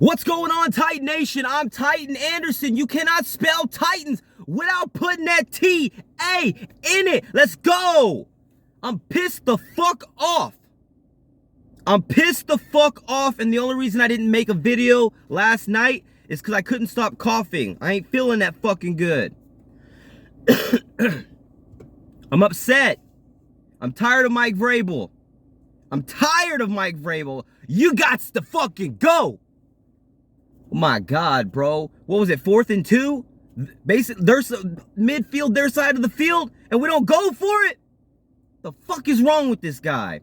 What's going on, Titan Nation? I'm Titan Anderson. You cannot spell Titans without putting that T-A in it. Let's go. I'm pissed the fuck off. And the only reason I didn't make a video last night is because I couldn't stop coughing. I ain't feeling that fucking good. I'm upset. I'm tired of Mike Vrabel. You gots to fucking go. Oh my God, bro. What was it, 4th and 2? Basically, there's midfield, their side of the field, and we don't go for it? The fuck is wrong with this guy?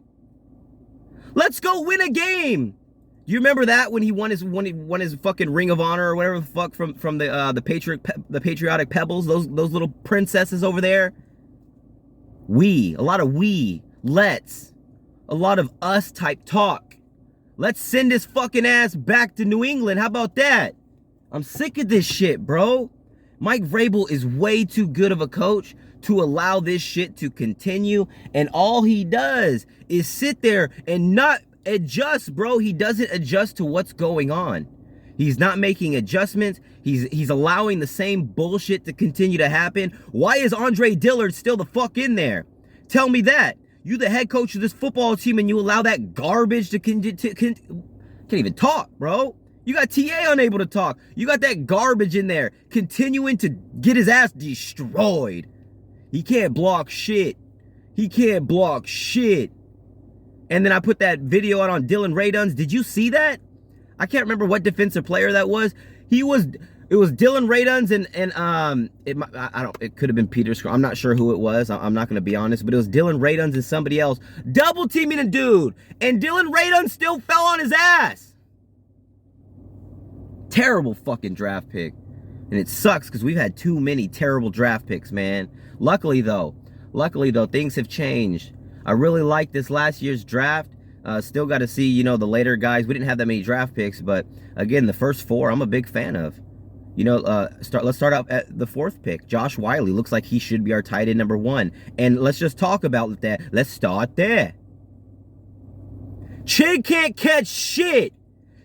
Let's go win a game. Do you remember that when he won his fucking Ring of Honor or whatever the fuck from the Patriotic Pebbles, those little princesses over there? A lot of let's, a lot of us type talk. Let's send his fucking ass back to New England. How about that? I'm sick of this shit, bro. Mike Vrabel is way too good of a coach to allow this shit to continue. And all he does is sit there and not adjust, bro. He doesn't adjust to what's going on. He's not making adjustments. He's allowing the same bullshit to continue to happen. Why is Andre Dillard still the fuck in there? Tell me that. You the head coach of this football team and you allow that garbage to can't even talk, bro. You got TA unable to talk. You got that garbage in there continuing to get his ass destroyed. He can't block shit. And then I put that video out on Dylan Raduns. Did you see that? I can't remember what defensive player that was. It was Dylan Raduns and it could have been Peter Sklar. I'm not sure who it was. I'm not going to be honest, but it was Dylan Raduns and somebody else double teaming a dude, and Dylan Raduns still fell on his ass. Terrible fucking draft pick. And it sucks because we've had too many terrible draft picks, man. Luckily though, things have changed. I really like this last year's draft. Still got to see, the later guys. We didn't have that many draft picks, but again, the first 4 I'm a big fan of. Let's start out at the 4th pick. Josh Wiley looks like he should be our tight end number 1. And let's just talk about that. Let's start there. CHIG can't catch shit.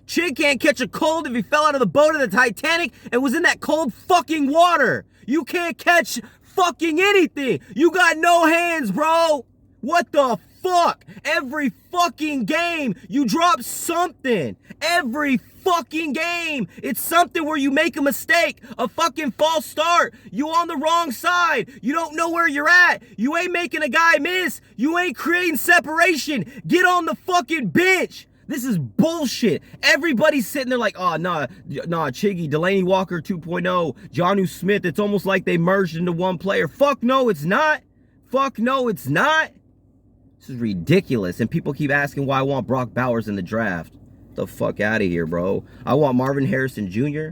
CHIG can't catch a cold if he fell out of the boat of the Titanic and was in that cold fucking water. You can't catch fucking anything. You got no hands, bro. What the fuck? Every fucking game, you drop something. Every fucking game. It's something where you make a mistake, a fucking false start. You on the wrong side. You don't know where you're at. You ain't making a guy miss. You ain't creating separation. Get on the fucking bench. This is bullshit. Everybody's sitting there like, oh, nah, Chiggy, Delaney Walker 2.0, Jonnu Smith. It's almost like they merged into one player. Fuck no, it's not. This is ridiculous. And people keep asking why I want Brock Bowers in the draft. Get the fuck out of here, bro. I want Marvin Harrison Jr.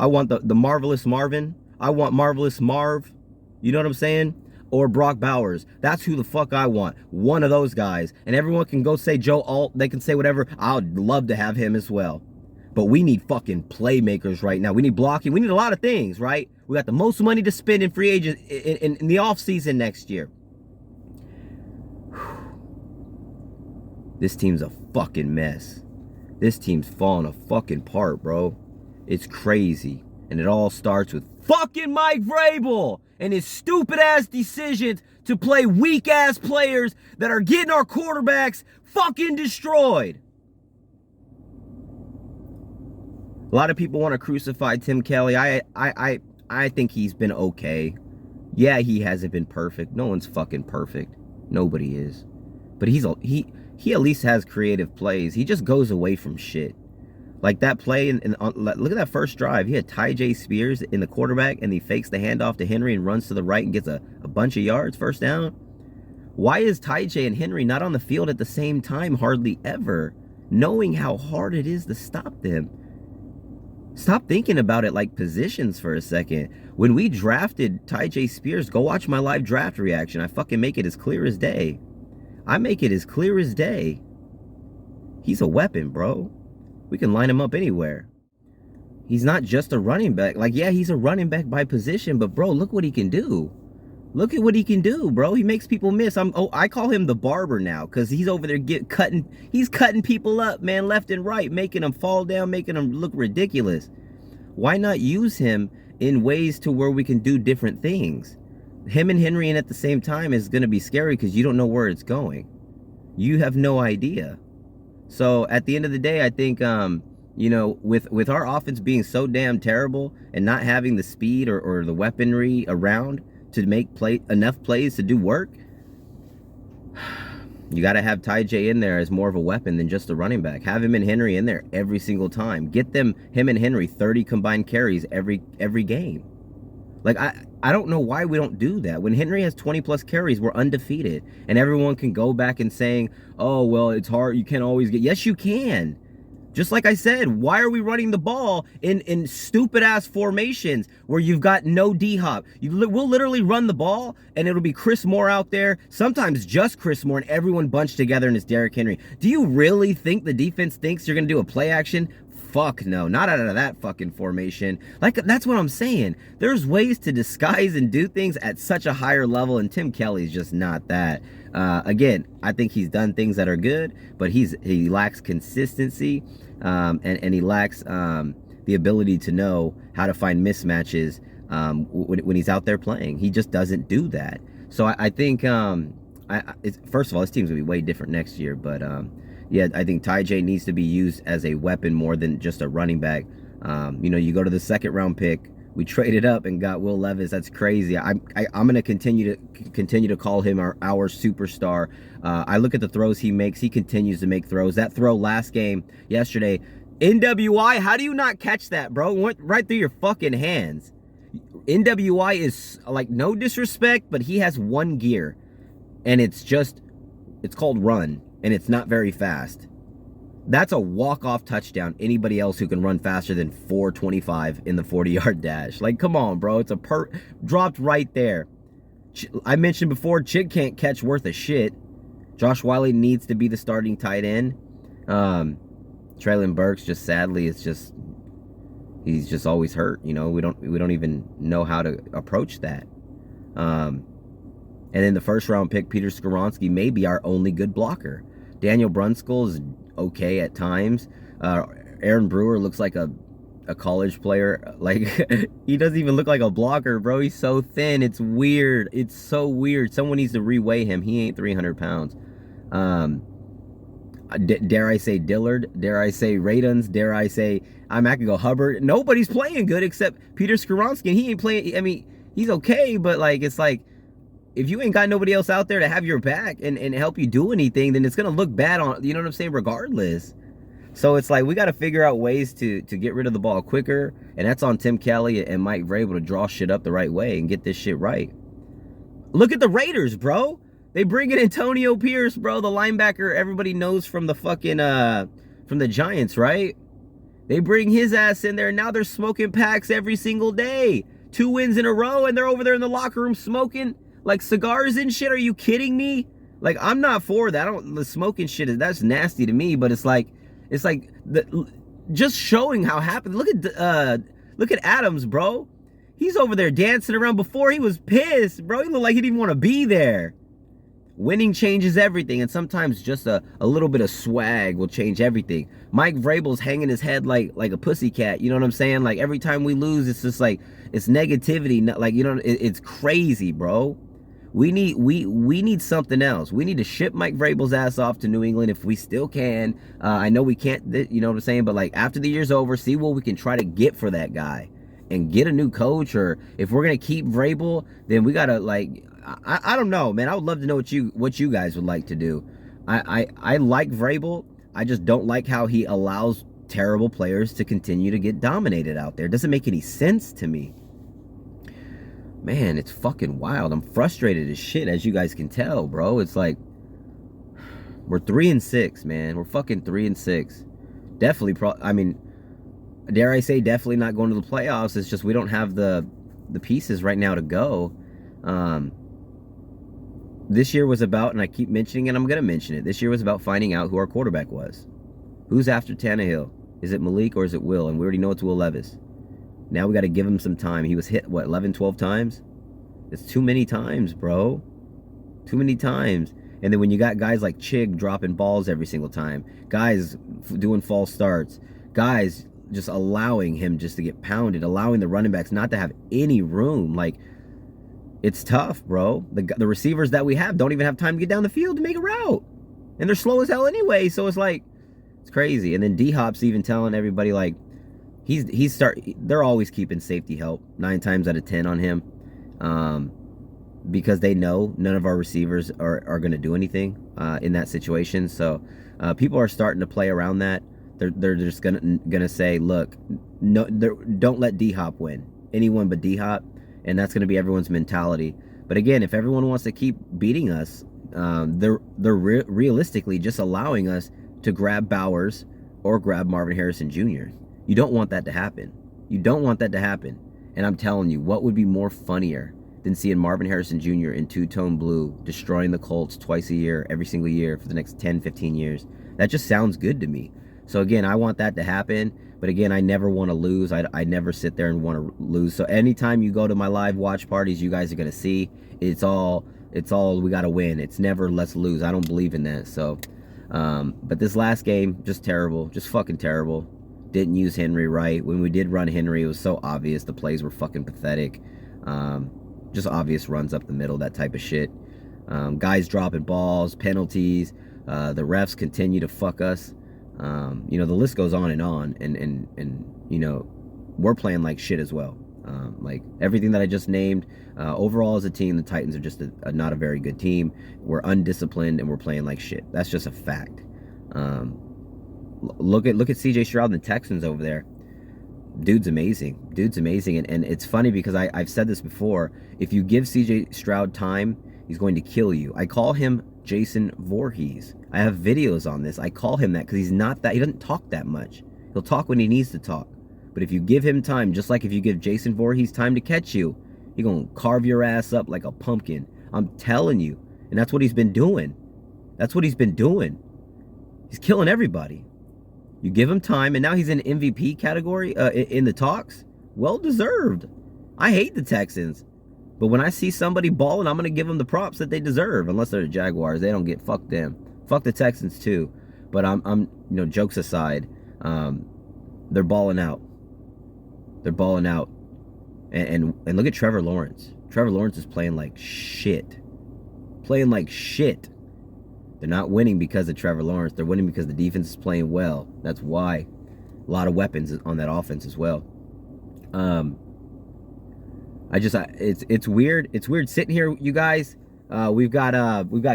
I want the Marvelous Marvin. I want Marvelous Marv. You know what I'm saying? Or Brock Bowers. That's who the fuck I want. One of those guys. And everyone can go say Joe Alt. They can say whatever. I would love to have him as well. But we need fucking playmakers right now. We need blocking. We need a lot of things, right? We got the most money to spend in free agents in the offseason next year. This team's a fucking mess. This team's falling a fucking apart, bro. It's crazy. And it all starts with fucking Mike Vrabel and his stupid ass decisions to play weak ass players that are getting our quarterbacks fucking destroyed. A lot of people want to crucify Tim Kelly. I think he's been okay. Yeah, he hasn't been perfect. No one's fucking perfect. Nobody is. But he at least has creative plays. He just goes away from shit. Like that play, look at that first drive. He had Ty Spears in the quarterback, and he fakes the handoff to Henry and runs to the right and gets a bunch of yards, first down. Why is Ty and Henry not on the field at the same time hardly ever, knowing how hard it is to stop them? Stop thinking about it like positions for a second. When we drafted Ty Spears, go watch my live draft reaction. I fucking make it as clear as day. He's a weapon, bro. We can line him up anywhere. He's not just a running back. Like, yeah, he's a running back by position, but bro, look what he can do. Look at what he can do, bro. He makes people miss. I call him the barber now because he's over there he's cutting people up, man, left and right, making them fall down, making them look ridiculous. Why not use him in ways to where we can do different things? Him and Henry in at the same time is going to be scary because you don't know where it's going. You have no idea. So at the end of the day, I think, you know, with our offense being so damn terrible and not having the speed or the weaponry around to make enough plays to do work, you got to have TIJ in there as more of a weapon than just a running back. Have him and Henry in there every single time. Get him and Henry 30 combined carries every game. Like, I don't know why we don't do that. When Henry has 20 plus carries, we're undefeated. And everyone can go back and saying, oh, well, it's hard. You can't always get. Yes, you can. Just like I said, why are we running the ball in stupid-ass formations where you've got no D-Hop? We'll literally run the ball, and it'll be Chris Moore out there, sometimes just Chris Moore, and everyone bunched together, and it's Derrick Henry. Do you really think the defense thinks you're going to do a play action? Fuck no, not out of that fucking formation. Like, that's what I'm saying. There's ways to disguise and do things at such a higher level, and Tim Kelly's just not that. Again, I think he's done things that are good, but he lacks consistency, and he lacks the ability to know how to find mismatches when he's out there playing. He just doesn't do that. So I think, first of all, this team's going to be way different next year, but yeah, I think TIJ needs to be used as a weapon more than just a running back. You know, you go to the second round pick. We traded up and got Will Levis. That's crazy. I'm going to continue to call him our superstar. I look at the throws he makes. He continues to make throws. That throw last game, yesterday, NWI, how do you not catch that, bro? It went right through your fucking hands. NWI is, like, no disrespect, but he has one gear. And it's called run. And it's not very fast. That's a walk-off touchdown. Anybody else who can run faster than 4.25 in the 40-yard dash. Like, come on, bro. It's dropped right there. I mentioned before, CHIG can't catch worth a shit. Josh Wiley needs to be the starting tight end. Traylon Burks, just sadly, he's just always hurt. You know, we don't even know how to approach that. And then the first round pick, Peter Skoronski, may be our only good blocker. Daniel Brunskill is okay at times. Aaron Brewer looks like a college player. Like, he doesn't even look like a blocker, bro. He's so thin. It's weird. It's so weird. Someone needs to reweigh him. He ain't 300 pounds. Dare I say Dillard? Dare I say Radons? Dare I say I can go Hubbard? Nobody's playing good except Peter Skoronski. And he ain't playing. I mean, he's okay, but like, it's like, if you ain't got nobody else out there to have your back and help you do anything, then it's going to look bad on, you know what I'm saying, regardless. So it's like, we got to figure out ways to get rid of the ball quicker, and that's on Tim Kelly and Mike Vrabel to draw shit up the right way and get this shit right. Look at the Raiders, bro. They bring in Antonio Pierce, bro, the linebacker everybody knows from the fucking, from the Giants, right? They bring his ass in there, and now they're smoking packs every single day. 2 wins in a row, and they're over there in the locker room smoking like cigars and shit. Are you kidding me? Like, I'm not for that. The smoking shit, that's nasty to me, but it's like just showing how happy. Look at Adams, bro. He's over there dancing around. Before, he was pissed, bro. He looked like he didn't want to be there. Winning changes everything, and sometimes just a little bit of swag will change everything. Mike Vrabel's hanging his head like a pussycat, you know what I'm saying? Like, every time we lose, it's just like, it's negativity. Like, you know, it's crazy, bro. We need something else. We need to ship Mike Vrabel's ass off to New England if we still can. I know we can't, you know what I'm saying? But, like, after the year's over, see what we can try to get for that guy and get a new coach. Or if we're going to keep Vrabel, then we got to, like, I don't know, man. I would love to know what you guys would like to do. I like Vrabel. I just don't like how he allows terrible players to continue to get dominated out there. It doesn't make any sense to me. Man, it's fucking wild. I'm frustrated as shit, as you guys can tell, bro. It's like, we're 3-6, man. We're fucking 3-6. Definitely, I mean, dare I say, definitely not going to the playoffs. It's just we don't have the pieces right now to go. This year was about, and I keep mentioning it, I'm going to mention it. This year was about finding out who our quarterback was. Who's after Tannehill? Is it Malik or is it Will? And we already know it's Will Levis. Now we got to give him some time. He was hit, what, 11, 12 times? It's too many times, bro. Too many times. And then when you got guys like CHIG dropping balls every single time, guys doing false starts, guys just allowing him just to get pounded, allowing the running backs not to have any room. Like, it's tough, bro. The receivers that we have don't even have time to get down the field to make a route. And they're slow as hell anyway. So it's like, it's crazy. And then D-Hop's even telling everybody, like, they're always keeping safety help 9 times out of 10 on him. Because they know none of our receivers are going to do anything in that situation. So people are starting to play around that. They're just gonna say, look, no, don't let D-Hop win. Anyone but D-Hop. And that's going to be everyone's mentality. But again, if everyone wants to keep beating us, they're realistically just allowing us to grab Bowers or grab Marvin Harrison Jr. You don't want that to happen. You don't want that to happen. And I'm telling you, what would be more funnier than seeing Marvin Harrison Jr. in two-tone blue destroying the Colts twice a year, every single year for the next 10, 15 years? That just sounds good to me. So again, I want that to happen. But again, I never want to lose. I never sit there and want to lose. So anytime you go to my live watch parties, you guys are going to see it's all we got to win. It's never let's lose. I don't believe in that. So, but this last game, just terrible. Just fucking terrible. Didn't use Henry right. When we did run Henry, it was so obvious. The plays were fucking pathetic. Just obvious runs up the middle, that type of shit. Guys dropping balls, penalties. The refs continue to fuck us. You know, the list goes on, and you know, we're playing like shit as well. Like everything that I just named, overall as a team, the Titans are just not a very good team. We're undisciplined and we're playing like shit. That's just a fact. Look at CJ Stroud and the Texans over there. Dude's amazing. And it's funny because I've said this before. If you give CJ Stroud time, he's going to kill you. I call him Jason Voorhees. I have videos on this. I call him that because he doesn't talk that much. He'll talk when he needs to talk. But if you give him time, just like if you give Jason Voorhees time to catch you, he's going to carve your ass up like a pumpkin. I'm telling you. And that's what he's been doing. He's killing everybody. You give him time, and now he's in MVP category in the talks. Well deserved. I hate the Texans. But when I see somebody balling, I'm going to give them the props that they deserve. Unless they're the Jaguars. They don't get, fuck them. Fuck the Texans too. But I'm you know, jokes aside, they're balling out. And look at Trevor Lawrence. Trevor Lawrence is playing like shit. They're not winning because of Trevor Lawrence. They're winning because the defense is playing well. That's why. A lot of weapons on that offense as well. It's weird. It's weird sitting here, you guys. We've got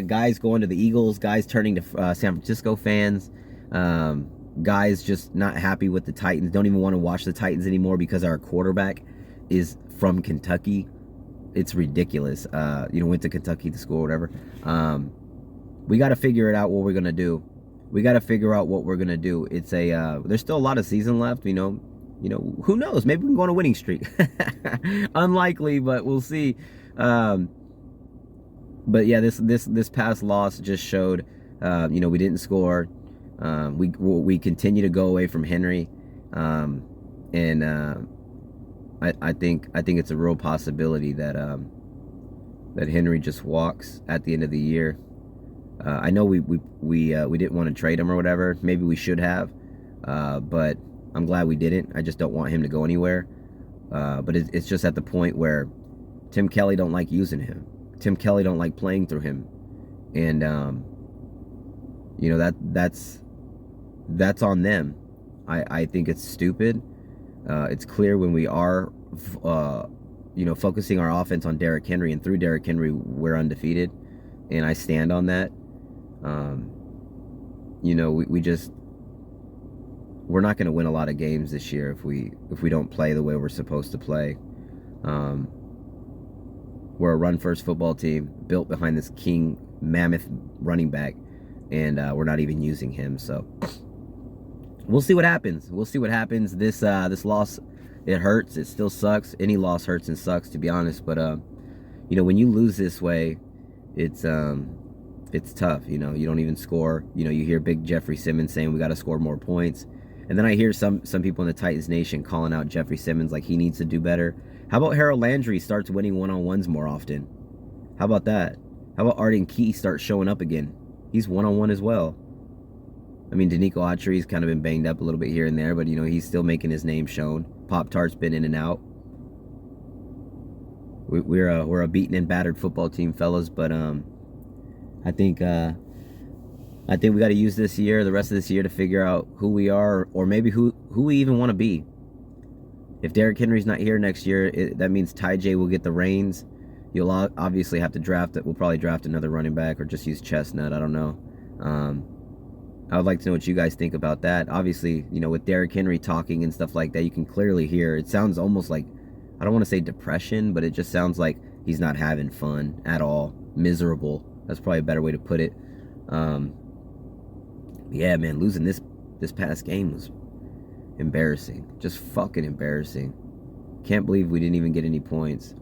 guys going to the Eagles, guys turning to San Francisco fans, guys just not happy with the Titans, don't even want to watch the Titans anymore because our quarterback is from Kentucky. It's ridiculous. You know, went to Kentucky to school or whatever. We got to figure it out what we're gonna do. It's there's still a lot of season left. You know, who knows? Maybe we can go on a winning streak. Unlikely, but we'll see. But yeah, this past loss just showed, you know, we didn't score. We continue to go away from Henry, and I think it's a real possibility that Henry just walks at the end of the year. I know we didn't want to trade him or whatever. Maybe we should have, but I'm glad we didn't. I just don't want him to go anywhere. But it's just at the point where Tim Kelly don't like using him. Tim Kelly don't like playing through him, and you know, that's on them. I think it's stupid. It's clear when we are, you know, focusing our offense on Derrick Henry, and through Derrick Henry we're undefeated, and I stand on that. You know, we're not going to win a lot of games this year if we don't play the way we're supposed to play. We're a run-first football team built behind this king mammoth running back, and we're not even using him. So we'll see what happens. This loss, it hurts. It still sucks. Any loss hurts and sucks, to be honest. But you know, when you lose this way, it's tough. You know, you don't even score. You know, you hear Big Jeffrey Simmons saying we got to score more points. And then I hear some people in the Titans Nation calling out Jeffrey Simmons like he needs to do better. How about Harold Landry starts winning one-on-ones more often? How about that? How about Arden Key starts showing up again? He's one-on-one as well. I mean, Danico Autry's kind of been banged up a little bit here and there, but, you know, he's still making his name shown. Pop-Tart's been in and out. We're a beaten and battered football team, fellas, but I think we got to use this year, the rest of this year, to figure out who we are, or maybe who we even want to be. If Derrick Henry's not here next year, that means Ty J will get the reins. You'll obviously have to draft it. We'll probably draft another running back or just use Chestnut. I don't know. I would like to know what you guys think about that. Obviously, you know, with Derrick Henry talking and stuff like that, you can clearly hear, it sounds almost like, I don't want to say depression, but it just sounds like he's not having fun at all. Miserable. That's probably a better way to put it. Yeah, man, losing this past game was embarrassing. Just fucking embarrassing. Can't believe we didn't even get any points.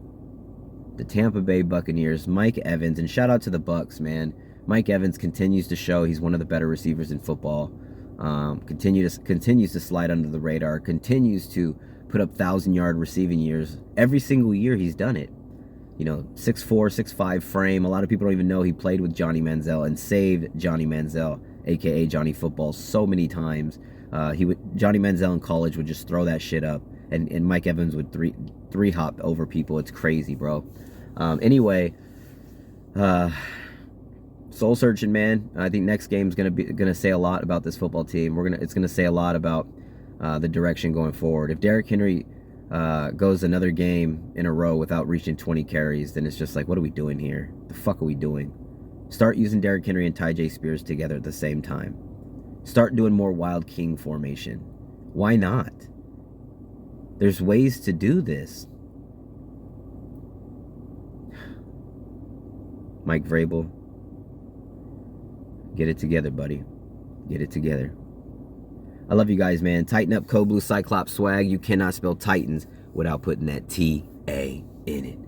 The Tampa Bay Buccaneers, Mike Evans, and shout out to the Bucs, man. Mike Evans continues to show he's one of the better receivers in football. Continues to slide under the radar. Continues to put up 1,000-yard receiving years. Every single year he's done it. You know, 6'4", 6'5" frame. A lot of people don't even know he played with Johnny Manziel and saved Johnny Manziel, a.k.a. Johnny Football, so many times. Johnny Manziel in college would just throw that shit up, and Mike Evans would three hop over people. It's crazy, bro. Anyway, soul searching, man. I think next game's gonna say a lot about this football team. It's gonna say a lot about the direction going forward. If Derrick Henry goes another game in a row without reaching 20 carries, then it's just like, what are we doing here? The fuck are we doing? Start using Derrick Henry and Ty J. Spears together at the same time. Start doing more Wild King formation. Why not? There's ways to do this. Mike Vrabel, get it together, buddy. Get it together. I love you guys, man. Tighten up, Code Blue Cyclops swag. You cannot spell Titans without putting that T-A in it.